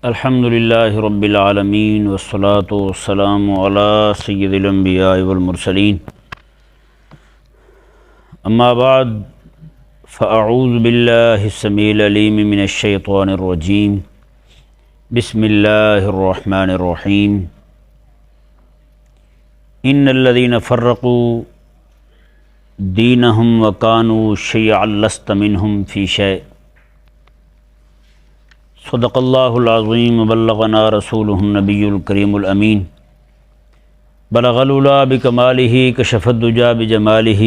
الحمد للہ رب العالمین والصلاة والسلام علی سید الانبیاء والمرسلین اما بعد فاعوذ باللہ السمیع العلیم من الشیطان الرجیم بسم اللہ الرحمن الرحیم ان الذین فرقوا دینہم وکانوا شیعا لست منہم فی شیء صدق اللہ العظیم وبلغنا رسولہ النبی الکریم الامین بلغ العلا بکمالہ کشف الدجی بجمالہ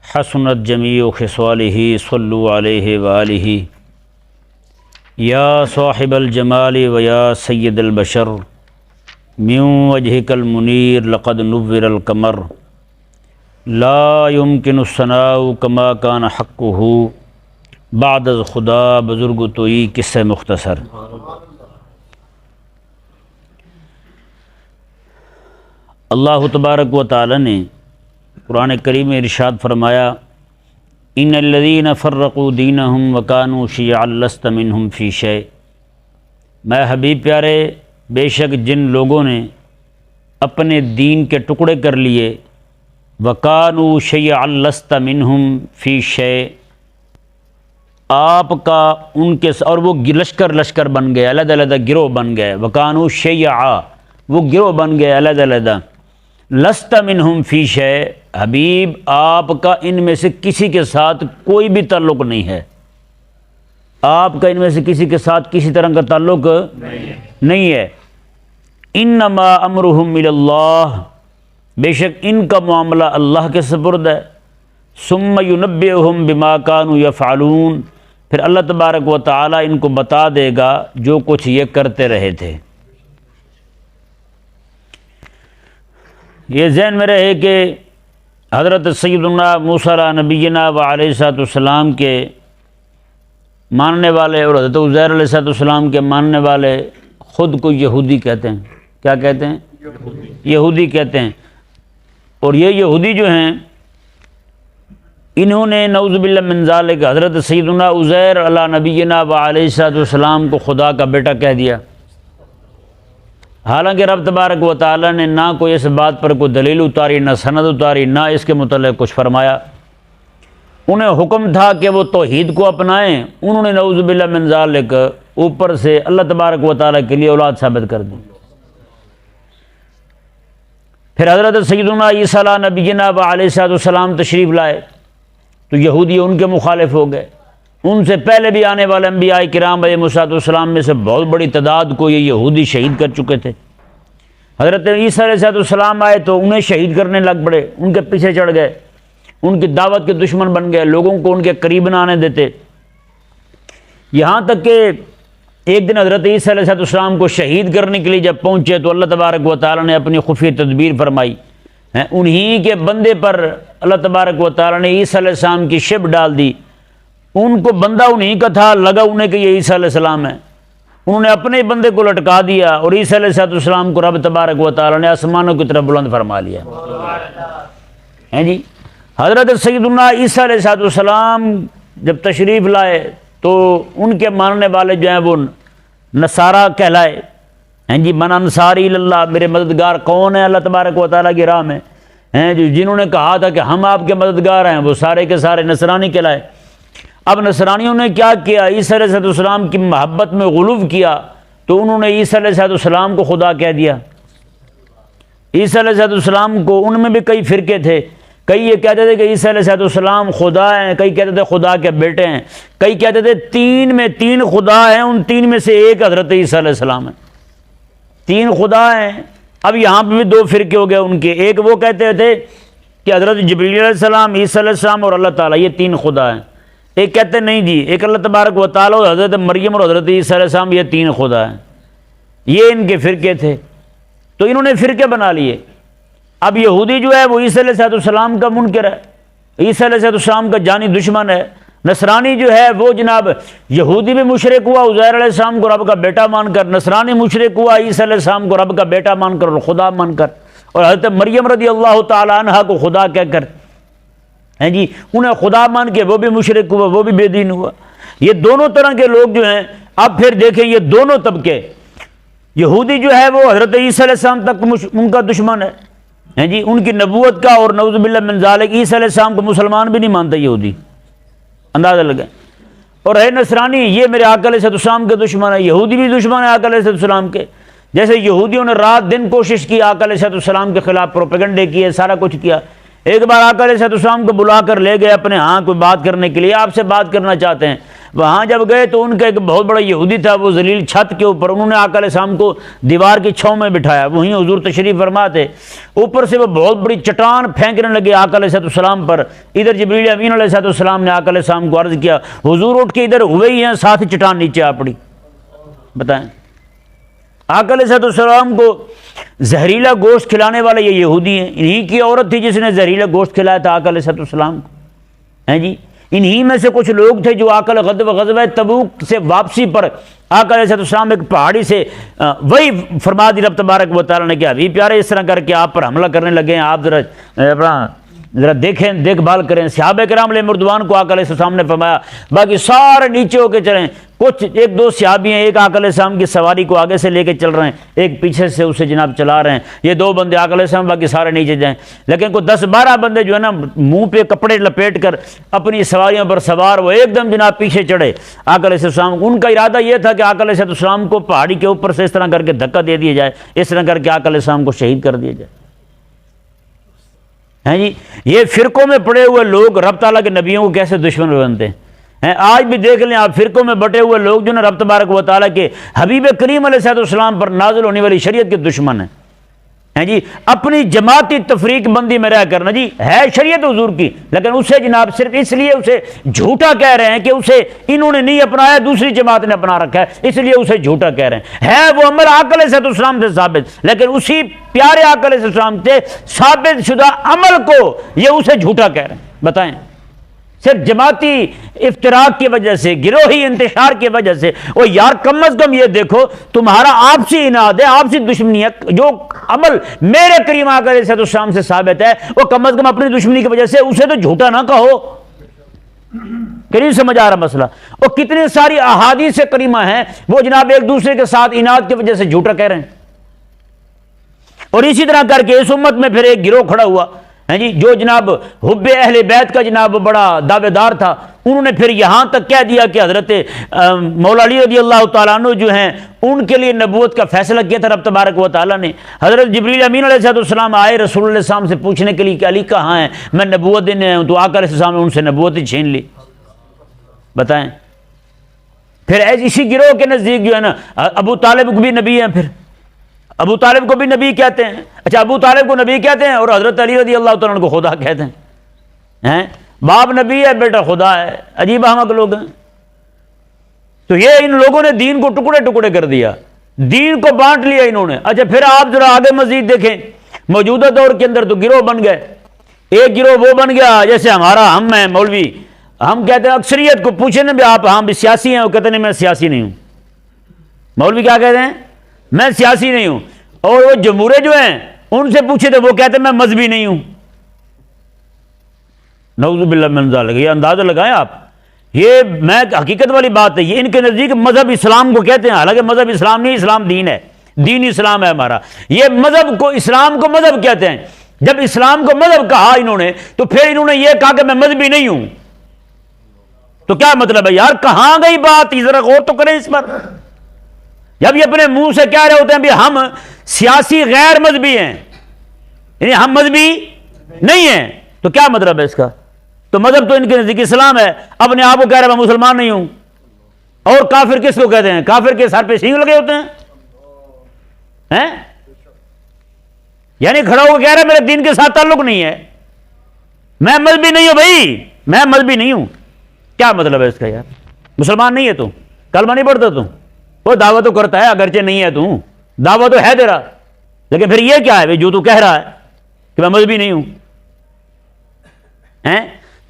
حسنت جمیع خصالہ صلوا علیہ وآلہ یا صاحب الجمال ویا سید البشر من وجہک المنیر لقد نور القمر لا يمکن الثناء کما کان حقہ بعد از خدا بزرگ توئی قصہ مختصر۔ اللہ تبارک و تعالی نے قرآن کریم میں ارشاد فرمایا ان الذین فرقوا دینہم وکانوا شیعا لست منہم فی شیء، میں حبیب پیارے بے شک جن لوگوں نے اپنے دین کے ٹکڑے کر لیے وکانوا شیعا لست منہم فی شیء، آپ کا ان کے اور وہ لشکر بن گئے، علیحدہ علیحدہ گروہ بن گئے، وکانوا شیعا وہ گروہ بن گئے علیحدہ علیحدہ، لست منہم فی شیء حبیب آپ کا ان میں سے کسی کے ساتھ کوئی بھی تعلق نہیں ہے، آپ کا ان میں سے کسی کے ساتھ کسی طرح کا تعلق نہیں ہے۔ انما امرہم الی اللہ، بے شک ان کا معاملہ اللہ کے سپرد ہے، ثم ینبئہم بما کانوا یفعلون، پھر اللہ تبارک و تعالی ان کو بتا دے گا جو کچھ یہ کرتے رہے تھے۔ یہ ذہن میں رہے کہ حضرت سیدنا موسیٰ علیہ نبینا و علیہ السلام کے ماننے والے اور حضرت عزیر علیہ السلام کے ماننے والے خود کو یہودی کہتے ہیں۔ کیا کہتے ہیں؟ یہودی کہتے ہیں۔ اور یہ یہودی جو ہیں انہوں نے نعوذ باللہ من ذالک حضرت سیدنا عزیر علیہ نبینا و علیہ السلام کو خدا کا بیٹا کہہ دیا، حالانکہ رب تبارک و تعالی نے نہ کوئی اس بات پر کوئی دلیل اتاری، نہ سند اتاری، نہ اس کے متعلق کچھ فرمایا۔ انہیں حکم تھا کہ وہ توحید کو اپنائیں، انہوں نے نعوذ باللہ من ذالک اوپر سے اللہ تبارک و تعالی کے لیے اولاد ثابت کر دی۔ پھر حضرت سیدنا عیسیٰ علیہ نبینا و علیہ السلام تشریف لائے تو یہودی ان کے مخالف ہو گئے۔ ان سے پہلے بھی آنے والے انبیاء کرام علیہ السلام میں سے بہت بڑی تعداد کو یہ یہودی شہید کر چکے تھے۔ حضرت عیسیٰ علیہ السلام آئے تو انہیں شہید کرنے لگ پڑے، ان کے پیچھے چڑھ گئے، ان کی دعوت کے دشمن بن گئے، لوگوں کو ان کے قریب نہ آنے دیتے، یہاں تک کہ ایک دن حضرت عیسیٰ علیہ السلام کو شہید کرنے کے لیے جب پہنچے تو اللہ تبارک و تعالی نے اپنی خفیہ تدبیر فرمائی، انہی کے بندے پر اللہ تبارک و تعالی نے عیسیٰ علیہ السلام کی شب ڈال دی۔ ان کو بندہ انہی کا تھا، لگا انہیں کہ یہ عیسیٰ علیہ السلام ہے، انہوں نے اپنے بندے کو لٹکا دیا اور عیسیٰ علیہ السلام کو رب تبارک و تعالی نے آسمانوں کی طرف بلند فرما لیا۔ ہیں جی، حضرت سیدنا عیسیٰ علیہ السلام جب تشریف لائے تو ان کے ماننے والے جو ہیں وہ نصارہ کہلائے، ہیں جی، من انصاری اللہ، میرے مددگار کون ہیں اللہ تبارک و تعالیٰ کی راہ میں، ہیں جو جنہوں نے کہا تھا کہ ہم آپ کے مددگار ہیں وہ سارے کے سارے نصرانی کہلائے۔ اب نصرانیوں نے کیا کیا؟ عیسیٰ علیہ السلام کی محبت میں غلو کیا تو انہوں نے عیسیٰ علیہ السلام کو خدا کہہ دیا۔ عیسیٰ علیہ السلام کو ان میں بھی کئی فرقے تھے، کئی یہ کہتے تھے کہ عیسیٰ علیہ السلام خدا ہیں، کئی کہتے تھے خدا کے بیٹے ہیں، کئی کہتے تھے تین میں تین خدا ہیں، ان تین میں سے ایک حضرت عیسیٰ علیہ السلام ہے، تین خدا ہیں۔ اب یہاں پہ بھی دو فرقے ہو گئے ان کے، ایک وہ کہتے تھے کہ حضرت جبریل علیہ السلام، عیسیٰ علیہ السلام اور اللہ تعالیٰ یہ تین خدا ہیں، ایک کہتے نہیں جی ایک اللہ تبارک و تعالیٰ اور حضرت مریم اور حضرت عیسیٰ علیہ السلام یہ تین خدا ہیں۔ یہ ان کے فرقے تھے، تو انہوں نے فرقے بنا لیے۔ اب یہودی جو ہے وہ عیسیٰ علیہ السلام کا منکر ہے، عیسیٰ علیہ السلام کا جانی دشمن ہے۔ نصرانی جو ہے وہ جناب یہودی بھی مشرک ہوا عزیر علیہ السلام کو رب کا بیٹا مان کر، نصرانی مشرک ہوا عیسیٰ علیہ السلام کو رب کا بیٹا مان کر اور خدا مان کر، اور حضرت مریم رضی اللہ تعالی عنہا کو خدا کہہ کر، ہیں جی، انہیں خدا مان کے وہ بھی مشرک ہوا، وہ بھی بے دین ہوا۔ یہ دونوں طرح کے لوگ جو ہیں اب پھر دیکھیں یہ دونوں طبقے، یہودی جو ہے وہ حضرت عیسیٰ علیہ السلام تک ان کا دشمن ہے جی، ان کی نبوت کا، اور نعوذ باللہ من ذالک عیسیٰ علیہ السلام کو مسلمان بھی نہیں مانتا یہودی، اندازہ لگائیں۔ اور ہے نصرانی، یہ میرے آقا علیہ السلام کے دشمن ہے، یہودی بھی دشمن ہے آقا علیہ السلام کے۔ جیسے یہودیوں نے رات دن کوشش کی آقا علیہ السلام کے خلاف، پروپیگنڈے کیے، سارا کچھ کیا۔ ایک بار آقا علیہ السلام کو بلا کر لے گئے اپنے ہاں کوئی بات کرنے کے لیے، آپ سے بات کرنا چاہتے ہیں۔ وہاں جب گئے تو ان کا ایک بہت بڑا یہودی تھا، وہ ذلیل چھت کے اوپر، انہوں نے آقا علیہ السلام کو دیوار کی چھاؤں میں بٹھایا، وہیں حضور تشریف فرما تھے۔ اوپر سے وہ بہت بڑی چٹان پھینکنے لگے آقا علیہ السلام پر۔ ادھر جبریل امین علیہ السلام نے آقا علیہ السلام کو عرض کیا، حضور اٹھ کے ادھر ہوئے ہی ہیں، ساتھ ہی چٹان نیچے آ پڑی۔ بتائیں، آقا علیہ السلام کو زہریلا گوشت کھلانے والے یہ یہودی ہیں، انہی کی عورت تھی جس نے زہریلا گوشت کھلایا تھا آقا علیہ السلام کو، ہیں جی۔ انہی میں سے کچھ لوگ تھے جو آقا غزوہ تبوک سے واپسی پر آقا علیہ السلام ایک پہاڑی سے وہی فرما دی رب تبارک و تعالیٰ نے کہ ابھی پیارے اس طرح کر کے آپ پر حملہ کرنے لگے ہیں، آپ ذرا دیکھیں، دیکھ بھال کریں۔ صحابہ کرام علیہ مردوان کو آقا علیہ السلام نے فرمایا باقی سارے نیچے ہو کے چلیں۔ کچھ ایک دو صحابی ہیں، ایک آقا علیہ السلام کی سواری کو آگے سے لے کے چل رہے ہیں، ایک پیچھے سے اسے جناب چلا رہے ہیں، یہ دو بندے آقا علیہ السلام، باقی سارے نیچے جائیں۔ لیکن کوئی 10-12 بندے جو ہے نا منہ پہ کپڑے لپیٹ کر اپنی سواریوں پر سوار، وہ ایک دم جناب پیچھے چڑھے آقا علیہ السلام۔ ان کا ارادہ یہ تھا کہ آقا علیہ السلام کو پہاڑی کے اوپر سے اس طرح کر کے دھکا دے دیا جائے، اس طرح کر کے آقا علیہ السلام کو شہید کر دیا جائے، ہیں جی۔ یہ فرقوں میں پڑے ہوئے لوگ رب تعالیٰ کے نبیوں کو کیسے دشمن بنتے ہیں۔ آج بھی دیکھ لیں آپ، فرقوں میں بٹے ہوئے لوگ جو نا رب تبارک و تعالیٰ کے حبیب کریم علیہ السلام پر نازل ہونے والی شریعت کے دشمن ہیں جی۔ اپنی جماعتی تفریق بندی میں رہ کرنا جی، ہے شریعت حضور کی، لیکن اسے جناب صرف اس لیے اسے جھوٹا کہہ رہے ہیں کہ اسے انہوں نے نہیں اپنایا، دوسری جماعت نے اپنا رکھا ہے، اس لیے اسے جھوٹا کہہ رہے ہیں۔ ہے وہ عمل آقا علیہ السلام سے ثابت، لیکن اسی پیارے آقا علیہ السلام سے ثابت شدہ عمل کو یہ اسے جھوٹا کہہ رہے ہیں۔ بتائیں، صرف جماعتی افتراق کی وجہ سے، گروہی انتشار کی وجہ سے۔ اور یار کم از کم یہ دیکھو، تمہارا آپسی اناد ہے، آپسی دشمنی ہے، جو عمل میرے کریم آقا علیہ السلام سے ثابت ہے وہ کم از کم اپنی دشمنی کی وجہ سے اسے تو جھوٹا نہ کہو۔ قریب سمجھ آ رہا مسئلہ؟ اور کتنی ساری احادیث کریمہ ہیں وہ جناب ایک دوسرے کے ساتھ اناد کی وجہ سے جھوٹا کہہ رہے ہیں۔ اور اسی طرح کر کے اس امت میں پھر ایک گروہ کھڑا ہوا ہیں جی، جو جناب حب اہل بیت کا جناب بڑا دعوے دار تھا۔ انہوں نے پھر یہاں تک کہہ دیا کہ حضرت مولا علی رضی اللہ تعالیٰ عنہ جو ہیں ان کے لیے نبوت کا فیصلہ کیا تھا رب تبارک و تعالیٰ نے۔ حضرت جبریل امین علیہ السلام آئے رسول اللہ علیہ السلام سے پوچھنے کے لیے کہ علی کہاں ہیں، میں نبوت دینے آیا ہوں، تو آقا علیہ السلام نے ان سے نبوت ہی چھین لی۔ بتائیں، پھر اسی گروہ کے نزدیک جو ہے نا ابو طالب کو بھی نبی ہیں، پھر ابو طالب کو بھی نبی کہتے ہیں۔ اچھا، ابو طالب کو نبی کہتے ہیں اور حضرت علی رضی اللہ تعالیٰ عنہ کو خدا کہتے ہیں۔ باپ نبی ہے، بیٹا خدا ہے، عجیب احمق لوگ ہیں۔ تو یہ ان لوگوں نے دین کو ٹکڑے ٹکڑے کر دیا، دین کو بانٹ لیا انہوں نے۔ اچھا پھر آپ ذرا آگے مزید دیکھیں، موجودہ دور کے اندر تو گروہ بن گئے۔ ایک گروہ وہ بن گیا جیسے ہم ہیں مولوی، ہم کہتے ہیں اکثریت کو پوچھیں نا بھی آپ ہاں بھی سیاسی ہیں، وہ کہتے ہیں میں سیاسی نہیں ہوں۔ مولوی کیا کہتے ہیں؟ میں سیاسی نہیں ہوں۔ اور وہ جمہورے جو ہیں ان سے پوچھے تھے، وہ کہتے ہیں میں مذہبی نہیں ہوں۔ نعوذ باللہ من ذالک، یہ اندازہ لگائیں آپ، یہ میں حقیقت والی بات ہے، یہ ان کے نزدیک مذہب اسلام کو کہتے ہیں، حالانکہ مذہب اسلام نہیں، اسلام دین ہے، دین اسلام ہے ہمارا۔ یہ مذہب کو، اسلام کو مذہب کہتے ہیں۔ جب اسلام کو مذہب کہا انہوں نے تو پھر انہوں نے یہ کہا کہ میں مذہبی نہیں ہوں۔ تو کیا مطلب ہے یار، کہاں گئی بات؟ ذرا غور تو کریں اس پر۔ جب یہ اپنے منہ سے کہہ رہے ہوتے ہیں بھی ہم سیاسی غیر مذہبی ہیں، یعنی ہم مذہبی نہیں ہیں، تو کیا مطلب ہے اس کا؟ تو مذہب تو ان کے نزدیک اسلام ہے، اپنے آپ کو کہہ رہا میں مسلمان نہیں ہوں۔ اور کافر کس کو کہتے ہیں؟ کافر کے سر پہ سینگ لگے ہوتے ہیں، یعنی کھڑا ہو کے کہہ رہا ہے میرے دین کے ساتھ تعلق نہیں ہے، میں مذہبی نہیں ہوں بھائی، میں مذہبی نہیں ہوں۔ کیا مطلب ہے اس کا یار؟ مسلمان نہیں ہے تو، کلمہ نہیں پڑھتا تو، وہ دعویٰ تو کرتا ہے اگرچہ نہیں ہے تو، دعویٰ تو ہے تیرا، لیکن پھر یہ کیا ہے جو تو کہہ رہا ہے کہ میں مذہبی نہیں ہوں؟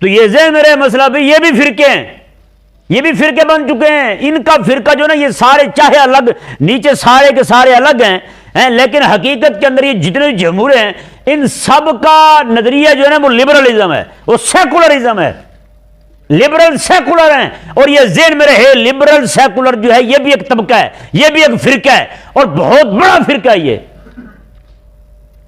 تو یہ ذہن میں رہے مسئلہ بھی، یہ بھی فرقے ہیں، یہ بھی فرقے بن چکے ہیں۔ ان کا فرقہ جو نا یہ سارے چاہے الگ نیچے سارے کے سارے الگ ہیں، لیکن حقیقت کے اندر یہ جتنے جمہور ہیں ان سب کا نظریہ جو ہے نا وہ لبرلزم ہے، وہ سیکولرزم ہے۔ لبرل سیکولر ہیں، اور یہ ذہن میں رہے لبرل سیکولر جو ہے یہ بھی ایک طبقہ ہے، یہ بھی ایک فرقہ ہے، اور بہت بڑا فرقہ ہے یہ۔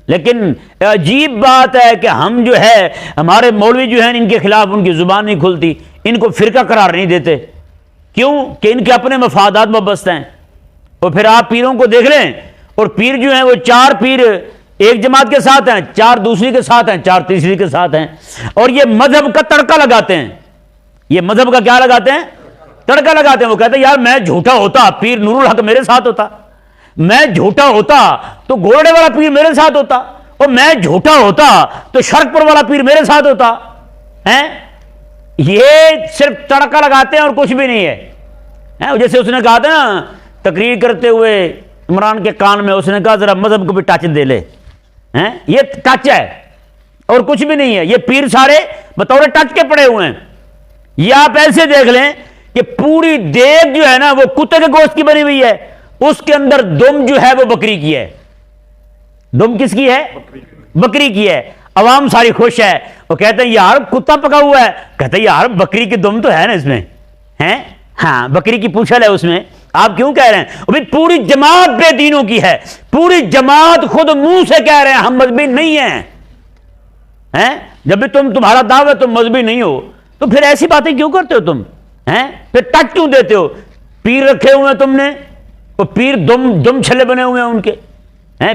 لیکن عجیب بات ہے کہ ہم جو ہے ہمارے مولوی جو ہیں ان کے خلاف ان کی زبان نہیں کھلتی، ان کو فرقہ قرار نہیں دیتے، کیوں کہ ان کے اپنے مفادات وابستہ ہیں۔ اور پھر آپ پیروں کو دیکھ لیں، اور پیر جو ہیں وہ 4 پیر ایک جماعت کے ساتھ ہیں، 4 دوسری کے ساتھ ہیں، 4 تیسری کے ساتھ ہیں، اور یہ مذہب کا تڑکا لگاتے ہیں۔ یہ مذہب کا کیا لگاتے ہیں؟ تڑکا لگاتے ہیں۔ وہ کہتے ہیں یار میں جھوٹا ہوتا پیر نور الحق میرے ساتھ ہوتا، میں جھوٹا ہوتا تو گھوڑے والا پیر میرے ساتھ ہوتا، اور میں جھوٹا ہوتا تو شرک پور والا پیر میرے ساتھ ہوتا ہیں۔ یہ صرف تڑکا لگاتے ہیں اور کچھ بھی نہیں ہے۔ جیسے اس نے کہا تھا نا تقریر کرتے ہوئے عمران کے کان میں، اس نے کہا ذرا مذہب کو بھی ٹچ دے لے، یہ ٹچ ہے اور کچھ بھی نہیں ہے۔ یہ پیر سارے بطور ٹچ کے پڑے ہوئے ہیں۔ یہ آپ ایسے دیکھ لیں کہ پوری دیگ جو ہے نا وہ کتے کے گوشت کی بنی ہوئی ہے، اس کے اندر دم جو ہے وہ بکری کی ہے۔ دم کس کی ہے؟ بکری کی ہے۔ عوام ساری خوش ہے، وہ کہتے ہیں یار کتا پکا ہوا ہے، کہتے ہیں یار بکری کی دم تو ہے نا اس میں، ہیں ہاں بکری کی پوچھل ہے اس میں، آپ کیوں کہہ رہے ہیں؟ پوری جماعت بے دینوں کی ہے، پوری جماعت خود منہ سے کہہ رہے ہیں ہم مذہبی نہیں ہیں۔ جب بھی تمہارا دعویٰ ہے تم مذہبی نہیں ہو، تو پھر ایسی باتیں کیوں کرتے ہو تم؟ پھر ٹچ کیوں دیتے ہو؟ پیر رکھے ہوئے ہیں تم نے، وہ پیر دم چھلے بنے ہوئے ہیں ان کے،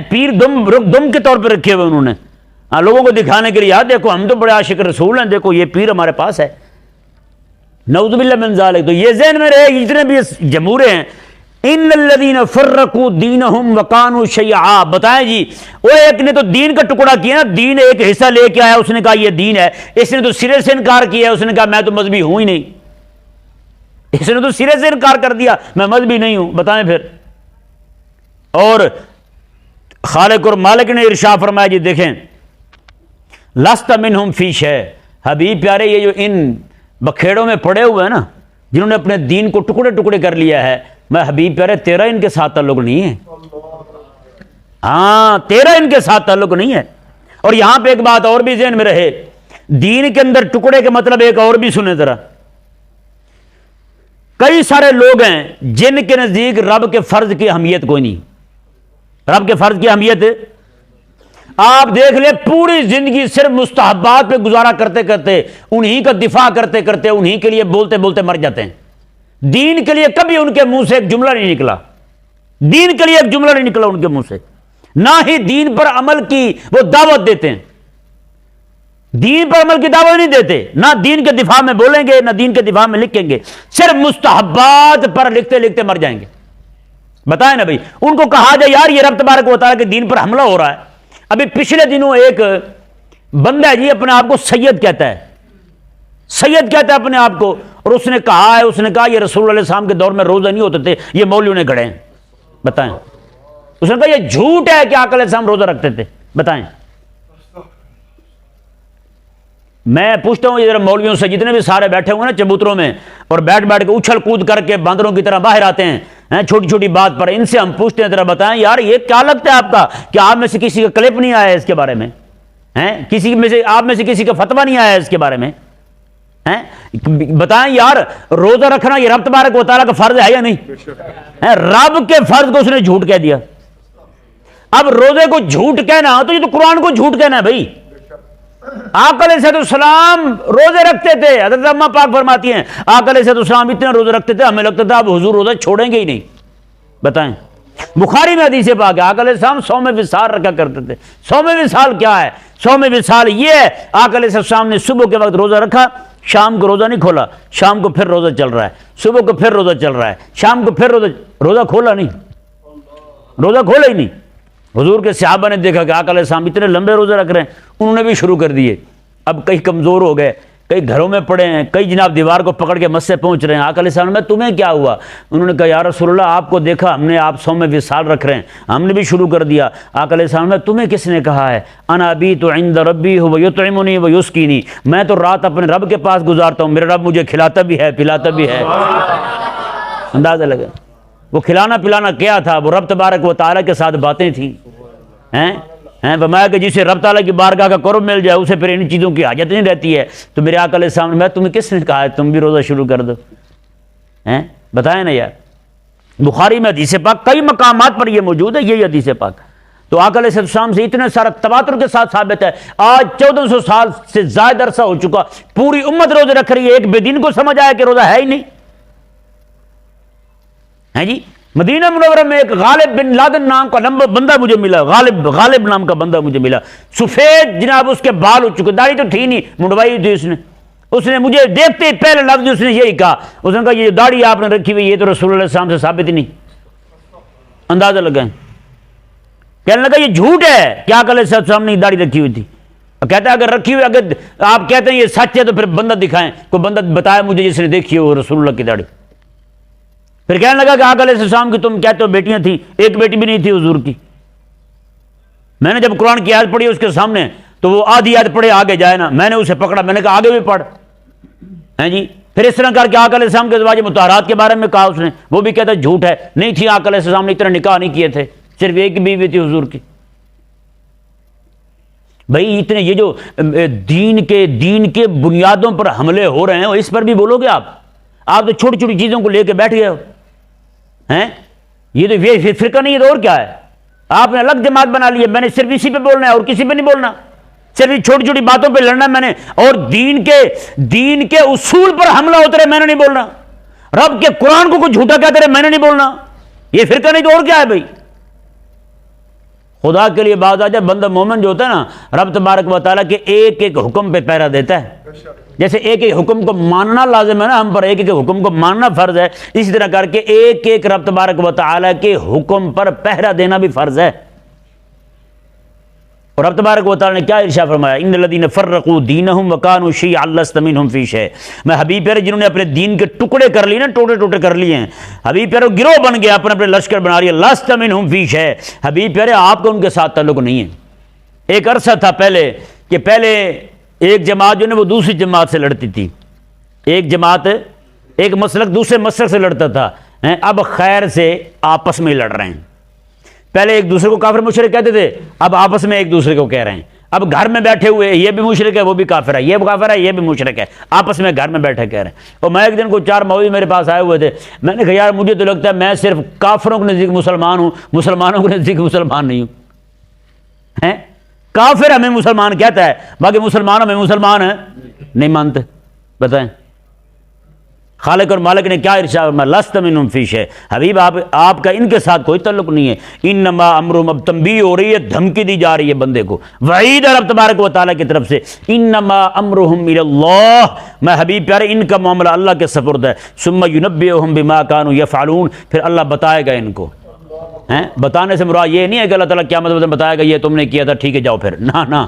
پیر دم کے طور پہ رکھے ہوئے انہوں نے، لوگوں کو دکھانے کے لیے یار دیکھو ہم تو بڑے عاشق رسول ہیں، دیکھو یہ پیر ہمارے پاس ہے۔ نعوذ باللہ من ذالک۔ تو یہ ذہن میں رہے جتنے بھی جمہورے ہیں، ان الذین فرقوا دینہم وکانوا شیعا، بتائیں جی وہ ایک نے تو دین کا ٹکڑا کیا نا، دین ایک حصہ لے کے آیا، اس نے کہا یہ دین ہے، اس نے تو سرے سے انکار کیا، اس نے کہا میں تو مذہبی ہوں ہی نہیں، اس نے تو سرے سے انکار کر دیا میں مذہبی نہیں ہوں۔ بتائیں پھر۔ اور خالق اور مالک نے ارشاد فرمایا جی دیکھیں لست منہم فی شیء، حبیب پیارے یہ جو ان بکھیڑوں میں پڑے ہوئے ہیں نا جنہوں نے اپنے دین کو ٹکڑے ٹکڑے کر لیا ہے، میں حبیب پیارے تیرا ان کے ساتھ تعلق نہیں ہے، ہاں تیرا ان کے ساتھ تعلق نہیں ہے۔ اور یہاں پہ ایک بات اور بھی ذہن میں رہے، دین کے اندر ٹکڑے کے مطلب ایک اور بھی سنیں ذرا۔ کئی سارے لوگ ہیں جن کے نزدیک رب کے فرض کی اہمیت کوئی نہیں، رب کے فرض کی اہمیت آپ دیکھ لیں پوری زندگی صرف مستحبات پہ گزارا کرتے کرتے، انہی کا دفاع کرتے کرتے، انہی کے لیے بولتے بولتے مر جاتے ہیں۔ دین کے لیے کبھی ان کے منہ سے ایک جملہ نہیں نکلا، دین کے لیے ایک جملہ نہیں نکلا ان کے منہ سے، نہ ہی دین پر عمل کی وہ دعوت دیتے ہیں، دین پر عمل کی دعوت نہیں دیتے، نہ دین کے دفاع میں بولیں گے نہ دین کے دفاع میں لکھیں گے، صرف مستحبات پر لکھتے لکھتے مر جائیں گے۔ بتائیں نا بھائی، ان کو کہا جائے یار یہ رب تبارک و تعالیٰ کے دین پر حملہ ہو رہا ہے۔ ابھی پچھلے دنوں ایک بندہ ہے جی اپنے آپ کو سید کہتا ہے، سید کہتا ہے اپنے آپ کو، اور اس نے کہا یہ رسول اللہ علیہ السلام کے دور میں روزہ نہیں ہوتے تھے، یہ مولویوں نے گھڑے ہیں۔ بتائیں، اس نے کہا یہ جھوٹ ہے کہ آقا علیہ السلام روزہ رکھتے تھے۔ بتائیں، میں پوچھتا ہوں یہ مولویوں سے جتنے بھی سارے بیٹھے ہوئے نا چبوتروں میں، اور بیٹھ کے اچھل کود کر کے باندروں کی طرح باہر آتے ہیں چھوٹی چھوٹی بات پر، ان سے ہم پوچھتے ہیں ذرا بتائیں یار یہ کیا لگتا ہے آپ کا کہ آپ میں سے کسی کا کلپ نہیں آیا ہے اس کے بارے میں؟ کسی میں سے آپ میں سے کسی کا فتویٰ نہیں آیا ہے اس کے بارے میں؟ بتائیں یار روزہ رکھنا یہ رب تبارک و تعالیٰ کا فرض ہے یا نہیں؟ رب کے فرض کو اس نے جھوٹ کہہ دیا۔ اب روزے کو جھوٹ کہنا تو یہ تو قرآن کو جھوٹ کہنا ہے بھائی۔ آقا علیہ السلام روزے رکھتے تھے، حضرت اماں پاک فرماتی ہیں آقا علیہ السلام اتنے روزے رکھتے تھے ہمیں لگتا تھا اب حضور روزہ چھوڑیں گے ہی نہیں۔ بتائیں، بخاری میں حدیث پاک ہے آقا علیہ السلام 100 میں وصال رکھا کرتے تھے۔ 100 میں وصال کیا ہے؟ 100 میں وصال یہ ہے آقا علیہ السلام نے صبح کے وقت روزہ رکھا، شام کو روزہ نہیں کھولا، شام کو پھر روزہ چل رہا ہے، صبح کو پھر روزہ چل رہا ہے، شام کو پھر روزہ کھولا نہیں، روزہ کھولا ہی نہیں۔ حضور کے صحابہ نے دیکھا کہ آقا علیہ السلام اتنے لمبے روزے رکھ رہے ہیں، انہوں نے بھی شروع کر دیے۔ اب کئی کمزور ہو گئے، کئی گھروں میں پڑے ہیں، کئی جناب دیوار کو پکڑ کے مس سے پہنچ رہے ہیں۔ آقا علیہ السلام میں تمہیں کیا ہوا؟ انہوں نے کہا یا رسول اللہ آپ کو دیکھا ہم نے آپ 100 میں وصال رکھ رہے ہیں، ہم نے بھی شروع کر دیا۔ آقا علیہ السلام میں تمہیں کس نے کہا ہے؟ انا ابیت عند ربی ویطعمنی ویسقینی، میں تو رات اپنے رب کے پاس گزارتا ہوں، میرا رب مجھے کھلاتا بھی ہے پلاتا بھی ہے۔ اندازہ لگا وہ کھلانا پلانا کیا تھا؟ وہ رب تبارک و تعالیٰ کے ساتھ باتیں تھیں۔ ہیں فرمایا کہ جسے رب تعالیٰ کی بارگاہ کا قرب مل جائے اسے پھر ان چیزوں کی حاجت نہیں رہتی ہے. تو میرے آقا علیہ السلام نے میں تمہیں کس نے کہا ہے تم بھی روزہ شروع کر دو؟ ہیں بتائیں نا یار. بخاری میں حدیث پاک کئی مقامات پر یہ موجود ہے, یہی حدیث پاک. تو آقا علیہ السلام سے اتنے سارا تواتر کے ساتھ ثابت ہے. آج 1400 سال سے زائد عرصہ ہو چکا, پوری امت روزے رکھ رہی ہے, ایک بے دین کو سمجھ آیا کہ روزہ ہے ہی نہیں. ہیں جی مدینہ منورہ میں ایک غالب بن لادن نام کا بندہ مجھے ملا, غالب نام کا بندہ مجھے ملا, سفید جناب اس کے بال ہو چکے, داڑھی تو تھی نہیں, منڈوائی تھی اس نے مجھے دیکھتے ہی پہلے لفظ اس نے یہی کہا, اس نے کہا یہ داڑھی آپ نے رکھی ہوئی یہ تو رسول اللہ علیہ السلام سے ثابت ہی نہیں. اندازہ لگائیں. کہنے لگا یہ جھوٹ ہے کہ آقا علیہ السلام نے داڑھی رکھی ہوئی تھی. کہتا ہے اگر رکھی ہوئی, اگر آپ کہتے ہیں یہ سچ ہے تو پھر بندہ دکھائیں, کوئی بندہ بتایا مجھے جس نے دیکھی ہو رسول اللہ کی داڑھی. پھر کہنے لگا کہ آقا علیہ السلام کی تم کہتے ہو بیٹیاں تھیں, ایک بیٹی بھی نہیں تھی حضور کی. میں نے جب قرآن کی آیت پڑھی اس کے سامنے تو وہ آدھی آیت پڑھے آگے جائے نا, میں نے اسے پکڑا, میں نے کہا آگے بھی پڑھ. ہیں جی پھر اس طرح کر کے آقا علیہ السلام کے ازواج مطہرات کے بارے میں کہا اس نے, وہ بھی کہتا جھوٹ ہے, نہیں تھی آقا علیہ السلام نے اتنا نکاح نہیں کیے تھے, صرف ایک بیوی تھی حضور کی. بھائی اتنے یہ جو دین کے بنیادوں پر حملے ہو رہے ہیں اس پر بھی بولو گے آپ تو چھوٹی چھوٹی چیزوں کو لے کے بیٹھ گئے ہو. ہیں یہ تو یہ فرقہ نہیں ہے تو اور کیا ہے؟ آپ نے الگ جماعت بنا لی ہے. میں نے صرف اسی پہ بولنا ہے اور کسی پہ نہیں بولنا, صرف چھوٹی چھوٹی باتوں پہ لڑنا میں نے, اور دین کے اصول پر حملہ ہوتے رہے میں نے نہیں بولنا, رب کے قرآن کو کوئی جھوٹا کہتے رہے میں نے نہیں بولنا. یہ فرقہ نہیں تو اور کیا ہے بھائی؟ خدا کے لیے باز آ جائے, بندہ مومن جو ہوتا ہے نا, رب تبارک و تعالیٰ کے ایک ایک حکم پہ پیرا دیتا ہے. جیسے ایک ایک حکم کو ماننا لازم ہے نا ہم پر, ایک ایک حکم کو ماننا فرض ہے, اسی طرح کر کے ایک ایک رب تبارک و تعالیٰ کے حکم پر پہرا دینا بھی فرض ہے. اور رب تبارک و تعالیٰ نے کیا ارشاد فرمایا, ان الذین فرقوا دینہم وکانوا شیعا لست منہم فی شیء. میں حبیب پیارے جنہوں نے اپنے دین کے ٹکڑے کر لیے نا, ٹوٹے کر لیے ہیں, حبیب پیارے گروہ بن گیا, اپنے لشکر بنا رہی ہے, لست منہم فی شیء. حبیب پیارے آپ کا ان کے ساتھ تعلق نہیں ہے. ایک عرصہ تھا پہلے کہ ایک جماعت جو ہے وہ دوسری جماعت سے لڑتی تھی, ایک جماعت ایک مسلک دوسرے مسلک سے لڑتا تھا, اب خیر سے آپس میں لڑ رہے ہیں. پہلے ایک دوسرے کو کافر مشرک کہتے تھے, اب آپس میں ایک دوسرے کو کہہ رہے ہیں. اب گھر میں بیٹھے ہوئے یہ بھی مشرک ہے وہ بھی کافر ہے, یہ بھی کافر ہے یہ بھی مشرک ہے, آپس میں گھر میں بیٹھے کہہ رہے ہیں. اور میں ایک دن کو 4 مولوی میرے پاس آئے ہوئے تھے, میں نے کہا یار مجھے تو لگتا ہے میں صرف کافروں کے نزدیک مسلمان ہوں, مسلمانوں کے نزدیک مسلمان نہیں ہوں. کافر ہمیں مسلمان کہتا ہے, باقی مسلمان ہمیں مسلمان ہیں نہیں مانتے. بتائیں خالق اور مالک نے کیا ارشاد فرمایا, لست منہم فی شیء. حبیب آپ کا ان کے ساتھ کوئی تعلق نہیں ہے. انما امرہم, اب تنبیہ ہو رہی ہے, دھمکی دی جا رہی ہے بندے کو, وعید ہے رب تبارک و تعالیٰ کی طرف سے. انما امرہم الی اللہ, میں حبیب پیارے ان کا معاملہ اللہ کے سپرد ہے. ثم ینبئہم بما کانوا یفعلون, پھر اللہ بتائے گا ان کو. بتانے سے مراد یہ نہیں ہے کہ اللہ تعالیٰ قیامت میں بتائے گا یہ تم نے کیا تھا ٹھیک ہے جاؤ پھر, نہ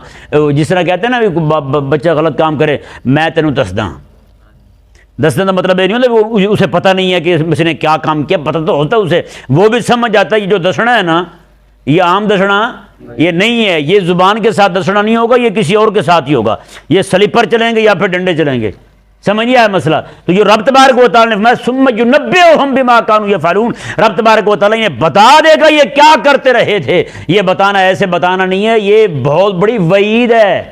جس طرح کہتے ہیں نا بچہ غلط کام کرے میں تینوں دسداں کا مطلب یہ نہیں ہوتا اسے پتہ نہیں ہے کہ اس نے کیا کام کیا, پتہ تو ہوتا ہے اسے, وہ بھی سمجھ جاتا ہے. یہ جو دسنا ہے نا یہ عام دسنا یہ نہیں ہے, یہ زبان کے ساتھ دسنا نہیں ہوگا, یہ کسی اور کے ساتھ ہی ہوگا. یہ سلیپر چلیں گے یا پھر ڈنڈے چلیں گے, سمجھیے ہے مسئلہ. تو یہ رب تبارک و تعالیٰ نے فرمایا ثم ینبئہم بما کانوا یفعلون, رب تبارک و تعالیٰ نے بتا دے گا یہ کیا کرتے رہے تھے. یہ بتانا ایسے بتانا نہیں ہے, یہ بہت بڑی وعید ہے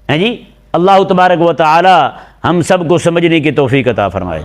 جی. اللہ تبارک و تعالیٰ ہم سب کو سمجھنے کی توفیق عطا فرمائے.